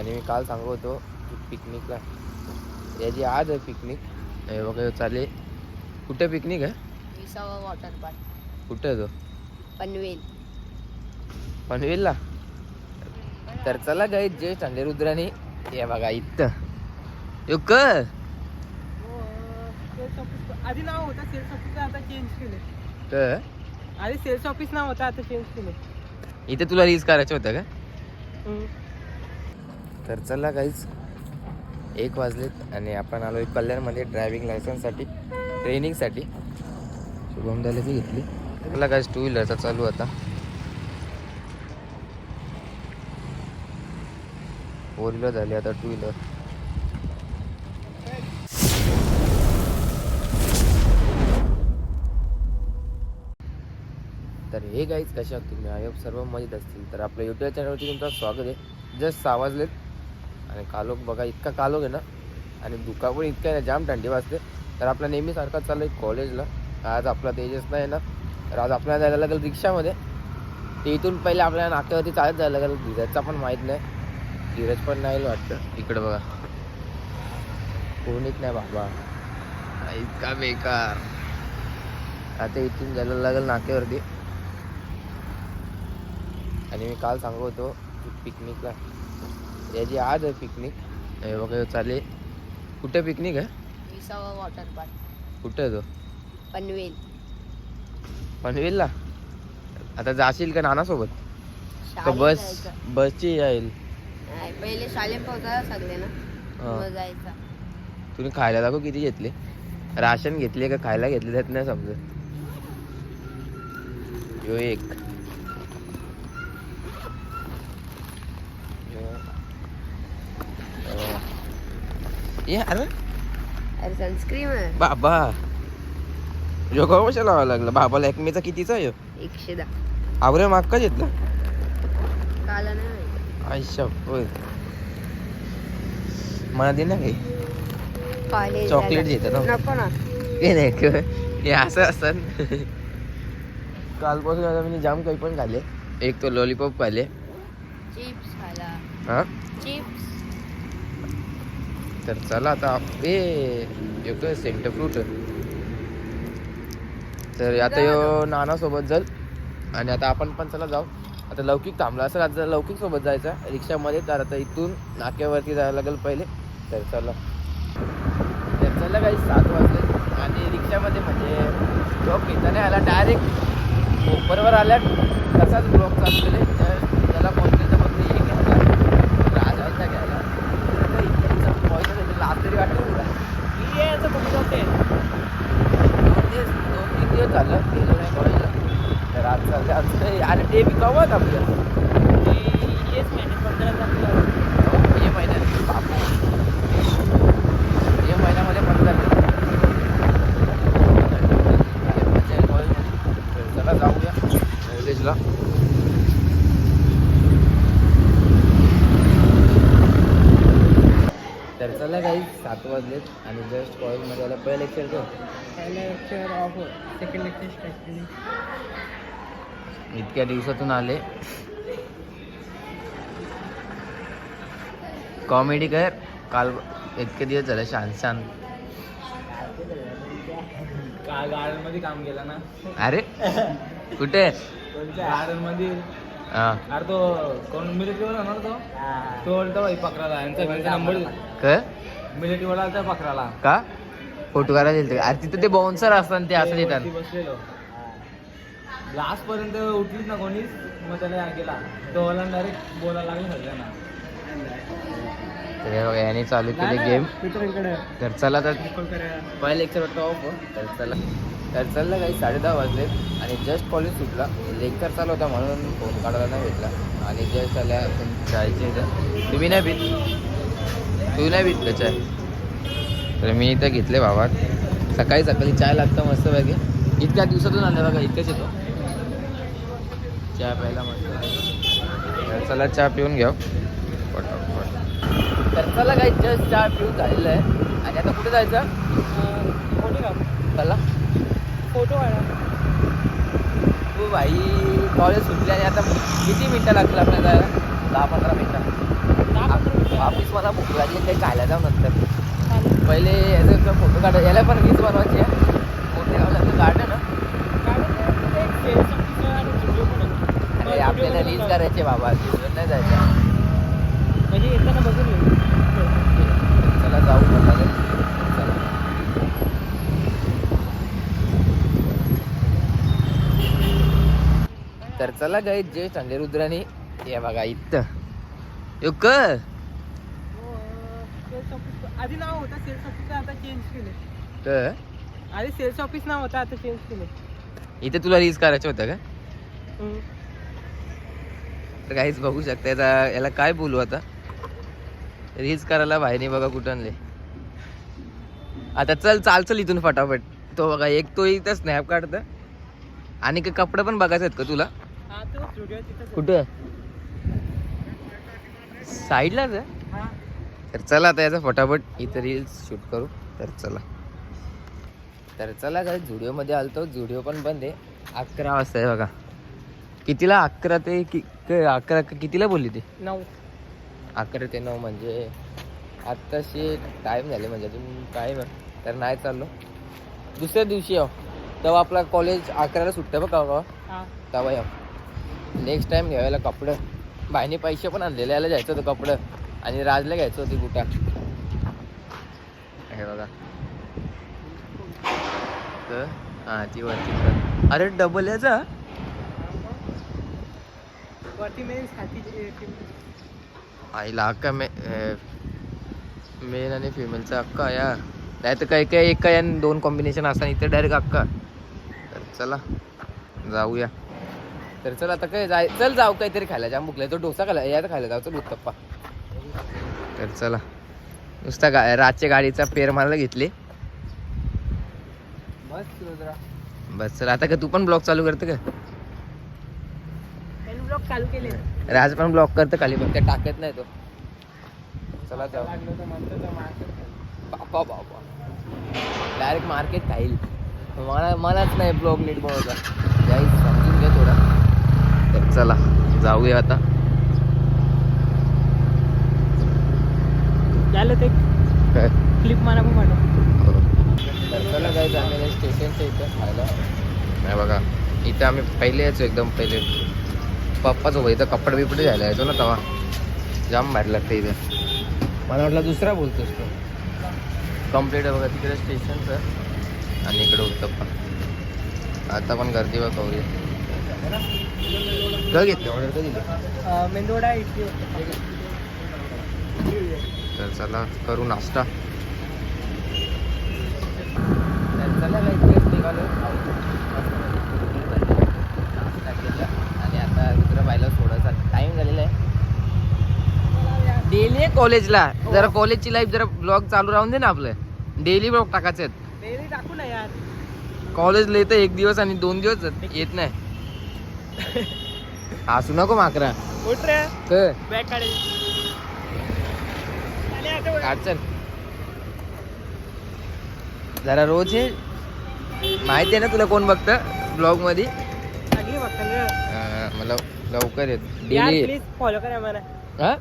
आणि मी काल सांगत होतो की पिकनिकला याची आज आहे पिकनिक. हे बघा चालेल. कुठे पिकनिक आहे? विसावा वॉटर पार्क. कुठे आहे तो? पनवेल. पनवेलला. तर चला गाई जय चांदेरुद्राने हे बघा इथं यो क आधी नाव होता सेल्स ऑफिस, आता चेंज केले. क आधी सेल्स ऑफिस नाव होता, आता चेंज केले. इथे तुला रील्स करायचं होतं का? तर चला गाईज 1 वाजलेत आणि आपण आलो कल्याणमध्ये ड्रायव्हिंग लायसन्ससाठी ट्रेनिंगसाठी. शुभम दादाची घेतली. चला गाईज 2 व्हीलरचा चालू आता. 4 व्हीलर झाली आता 2 व्हीलर. तर हे गाईज कशा आहात तुम्ही? आय होप सर्व मजेत असतील. तर आपल्या यूट्यूब चॅनलवरती तुमचं स्वागत आहे. जस्ट 6 वाजलेत आणि कालोख बघा इतका कालोख आहे ना, आणि धुका पण इतका आहे ना, जाम थंडी वाजते. तर आपला नेहमीसारखा चालू आहे कॉलेजला. आज आपला तेजस नाही ना, तर आज आपल्याला जायला लागेल रिक्षामध्ये. ते इथून पहिले आपल्याला नाक्यावरती चालत जायला लागेल. धीरजचा पण माहीत नाही, धीरज पण नाही वाटतं. इकडं बघा कोणीच नाही बाबा, इतका बेकार. आता इथून जायला लागेल नाक्यावरती. आणि मी काल सांगत होतो की पिकनिकला याची आज आहे पिकनिक. हे बघा चालेल. कुठे पिकनिक आहे? विसावा वॉटर पार्क. कुठे आहे तो? पनवेल. पनवेलला. आता जाशील का नानासोबत? तर शाळेत जायचं. बसची येईल. नाही, पहिले शाळेत पोहोचा सगळे ना, हा. मग जायचा. तुम्ही खायला दाखव किती घेतले? राशन घेतले का खायला घेतले त्यात नाही समजत. यो एक ये अरे अरे सनस्क्रीन आहे. बाबा यो कशा लावायला लागला बाबाला? एकमेचा कितीचा आहे? 110. आवरे माग का घेतला? काला नाही आयशा मला दे ना काही कॉलेज चॉकलेट देतं ना. नको ना. हे नाही हे असं असतं. कालपासून आता मी जाम काही पण खाल्ले. एक तो लॉलीपॉप खाल्ले. चिप्स खाला. हा चिप्स. तर चला आता एक सेंटर फ्रूट. तर आता यो नानासोबत जाईल आणि आता आपण पण चला जाऊ. आता लौकिक थांबला असेल, आता लौकिक सोबत जायचं रिक्षामध्ये. तर आता इथून नाक्यावरती जायला लागेल पहिले. तर चला काही 7 वाजले आणि रिक्षामध्ये म्हणजे ब्लॉक घेता नाही आला. डायरेक्ट बरोबर आल्या तसाच ब्लॉक चालू केले. तर त्याला पोहोचल्याच्या बदली हे घेतला राज आलता घ्यायला. लास्ट तरी वाटलं तुला मी यायचं कुठे होते. 2-3 दिवस झालं गेलो नाही कॉलेजला. तर आज चालते आज आणि ते बी कवत आपलं येस महिन्यात हे महिन्यात बापू हे महिन्यामध्ये 15 चला जाऊया कॉलेजला. तर चला काही 7 वाजलेत आणि जस्ट कॉलेजमध्ये आला. पहिलं लेक्चर तो lecture of, second lecture start केली. इतक्या दिवसातून आले. कॉमेडी कर. काल इतके दिवस झाले शांत शांत. काल गार्डन मध्ये काम केलं ना. अरे कुठे? गार्डन मध्ये. हा अरे तो कोण मिलिटरी वाला ना, तो बोलतो भाई पकडाला यांचा नंबर. क मिलिटरी वाला आलता पकडाला का फोटो करायला दिलते? अरे तिथे ते बाउन्सर असतात ते असं देतात. बसलेलो लास्ट पर्यंत उठलीच ना कोणीच. मग त्याला गेला तो वाला डायरेक्ट बोलायला लागला सगळ्यांना. तर हे बघा याने चालू केले गेम. तर चला तर पहिलं लेक्चर वाटतं ऑफ. तर चला काही 10:30 वाजले आणि जस्ट कॉलेज सुटला. लेक्चर चालू होता म्हणून फोन काढायला नाही भेटला. आणि जस्ट आल्या आपण जायचे इथं. तुम्ही नाही भीत? तू नाही भीत का चाय? तर मी इथं घेतले बाबा. सकाळी चाय लागतं मस्त पैकी. इतक्या दिवसातून आलं बघा, इतकंच येतो चहा प्यायला मस्त. तर चला चहा पिऊन घ्या पटापट. तर चला काही जस्ट चहा पिऊन झालेलं आहे आणि आता कुठे जायचं? चला फोटो काढा. तू भाई कॉलेज सुटले आणि आता किती मिनटं लागतील आपल्याला जायला? 10-15 मिनटं. वापिस मला भूक लागली काही खायला जाऊ नंतर. पहिले याचा फोटो काढ, याला पण रील्स बनवायची आहे. मोठे गावला गार्डन ना, अरे आपल्याला रील्स करायचे बाबा, तिथून नाही जायचं. म्हणजे येताना बघून येऊ. चला जाऊ म्हटलं. चला तर चला गाई जे चांदेरुद्राने हे बघा इथं युक आधी नाव होता सेल्स ऑफिस, आता चेंज केले. तर आधी सेल्स ऑफिस नाव होता, आता चेंज केले. इथे तुला रील्स करायचं होतं का? तर काहीच बघू शकता. याला काय बोलू आता, रील्स करायला बाहेर बघा कुठं आणले. आता चल इथून फटाफट. तो बघा एक तो इथं स्नॅप काढतं. आणि काय कपडे पण बघायचे आहेत का तुला? कुठं साईडलाच आहे. तर चला आता याचा फटाफट इथं रील्स शूट करू. तर चला काय झुडिओमध्ये आलतो. झुडिओ पण बंद आहे. 11 वाजता आहे बघा. कितीला? 11 ते 11 कितीला बोलली ते? 9. 11 ते 9 म्हणजे आत्ताशी टाईम झाले, म्हणजे अजून टाईम आहे. तर नाही चाललो, दुसऱ्या दिवशी यावं. तेव्हा आपला कॉलेज 11ला सुटतं बघा. तेव्हा यावं. नेक्स्ट टाइम घ्यायला कपडे. बाईने पैसे पण आणलेले, यायला जायचं होतं कपडं. आणि राजला घ्यायचं होती बुटा. हे बघा हां ती वरती. अरे डबल याचा वरती आईला हक्का मेन आणि फिमेलचा हक्का या. नाही तर काही काही एका या 2 कॉम्बिनेशन असताना इथे डायरेक्ट हक्का. तर चला जाऊया. तर चल आता काय जाऊ काहीतरी खायला. जाम भुकलाय. तो डोसा खायला याचा खायला जाऊ. चल उत्तप्पा. तर चला नुसता रातच्या गाडीचा पेर मारायला घेतली बस. चल आता का तू पण ब्लॉग चालू करते का? ब्लॉग चालू केले. राज पण ब्लॉग करतं खाली, पण काय टाकत नाही तो. चला जाऊ. बापा बापा डायरेक्ट मार्केट खाईल. मलाच नाही ब्लॉग नीट बनवता. जाईल समजून घ्या थोडा. तर चला जाऊया आता. झालं ते क्लिप मला पण पाठव. तर चला जायचं आम्ही स्टेशनच्या इथं खायला. नाही बघा इथं आम्ही पहिले यायचो, एकदम पहिले पप्पासोबत. इथं कपडे बिपडे घ्यायला यायचो ना तेव्हा. जाम भारी लागतं इथं. मला वाटलं दुसरा बोलतोस तो. कम्प्लीट आहे बघा तिकडे स्टेशनचं आणि इकडे उत्तप्पा. आता पण गर्दी बघ कवरी. काय घेतली ऑर्डर? काय दिली? मेंदोडा इडली. तर चला करू नाश्ता. चला निघालो. नाश्ता केला आणि आता दुसरं पाहिलं थोडासा टाईम झालेला आहे. डेली कॉलेजला जरा कॉलेजची लाईफ जरा ब्लॉग चालू राहून दे ना आपलं. डेली ब्लॉग टाकायचे आहेत. डेली टाकू ना यार. कॉलेजला येतं 1 दिवस आणि 2 दिवस येत नाही. हसू नको माकरा. उठ रे. बॅग काढ. चल जरा रोज हे माहिती आहे ना तुला कोण बघतं ब्लॉग मध्ये. मला लवकर येत डेली. प्लीज फॉलो करा मला. हाँ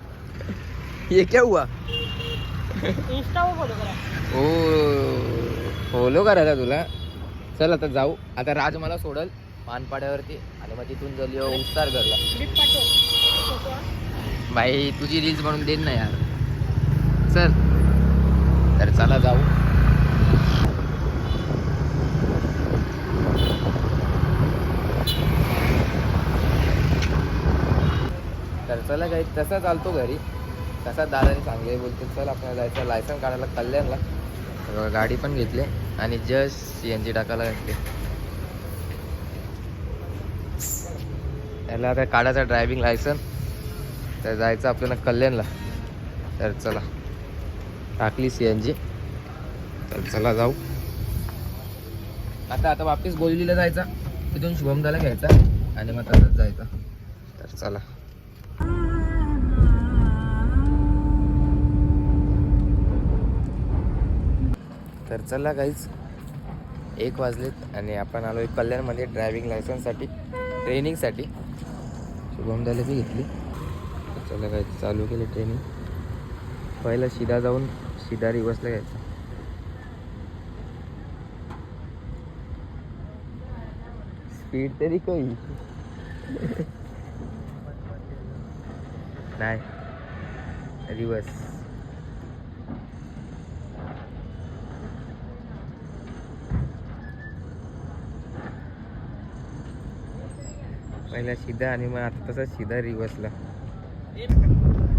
ये क्या हुआ? इंस्टा वर फॉलो करा. ओ फॉलो करायचा तुला. चल आता जाऊ. आता राज मला सोडल मानपाड्यावरती आणि मग तिथून जाऊ उस्तार घरला. क्लिप पाठव. बाई तुझी रील्स बनवून देईन ना यार. चल तर चला जाऊ. तर चला काही तसा चालतो घरी. तसा दादाने चांगले बोलतो. चल आपल्याला जायचं लायसन काढायला कल्याणला. गाडी पण घेतली आणि जस्ट CNG टाकायला घातली. याला आता काढायचा ड्रायव्हिंग लायसन. तर जायचं आपल्याला कल्याणला. तर चला टाकली CNG. तर चला जाऊ. आता वापस गोलीला जायचा. तिथून शुभमदाला घ्यायचा आणि मग तसंच जायचं. तर चला. तर चला काहीच 1 वाजलेत आणि आपण आलो आहे कल्याणमध्ये ड्रायव्हिंग लायसन्ससाठी, ट्रेनिंगसाठी. शुभमदाला बी घेतली. तर चला काही चालू केली ट्रेनिंग. पहिला सीधा जाऊन सीधा रिवर्सला घ्यायचा. स्पीड तरी काही नाही. रिवर्स. पहिला सीधा आणि मग आता तसा सीधा रिवर्सला.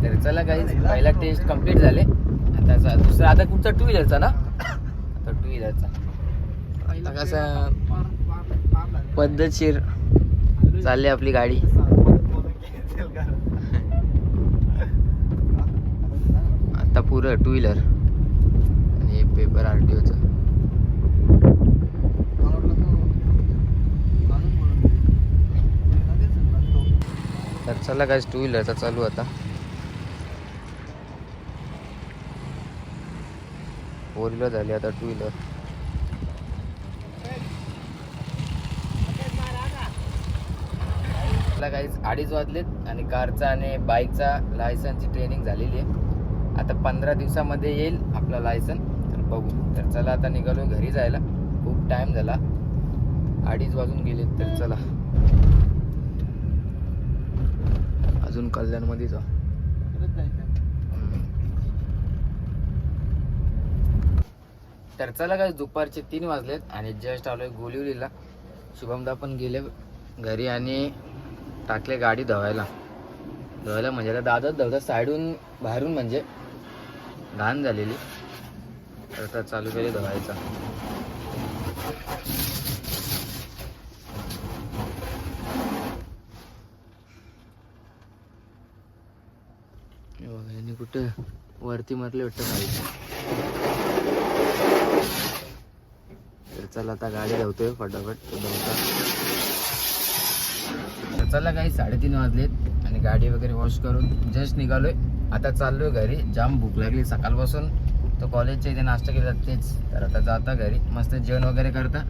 तर चला गाईज, पहिला टेस्ट कम्प्लीट झाले. आता दुसरा आता कुठचा 2 व्हीलरचा ना. आता 2 व्हीलरचा पहिला कसा पद्धतशीर चालली आपली गाडी. आता पुरं 2 व्हीलर आणि पेपर RTOचा. तर चला काय 2 व्हीलरचा चालू आता. 4 व्हीलर झाली आता 2 व्हीलर. मला काही 2:30 वाजलेत आणि कारचा आणि बाईकचा लायसनची ट्रेनिंग झालेली आहे. आता 15 दिवसामध्ये येईल आपला लायसन. तर बघू. तर चला आता निघालो घरी जायला. खूप टाईम झाला, 2:30 वाजून गेले. तर चला अजून कल्याणमध्ये जा. तर चला काय दुपारचे 3 वाजलेत आणि जस्ट आलोय गोलिवलीला. शुभमदा पण गेले घरी आणि टाकले गाडी धुवायला म्हणजे आता दादाच धवतात साईडून बाहेरून म्हणजे घाण झालेली. तर आता चालू केले धुवायचा. यांनी कुठे वरती मारले वाटतं खाली. तर चला आता गाडी धावतोय फटाफट धावता. तर चला काही 3:30 वाजलेत आणि गाडी वगैरे वॉश करून जस्ट निघालोय. आता चाललोय घरी. जाम भूक लागली सकाळपासून. तो कॉलेजच्या इथे नाश्ता केला तेच. तर आता जाता घरी मस्त जेवण वगैरे करता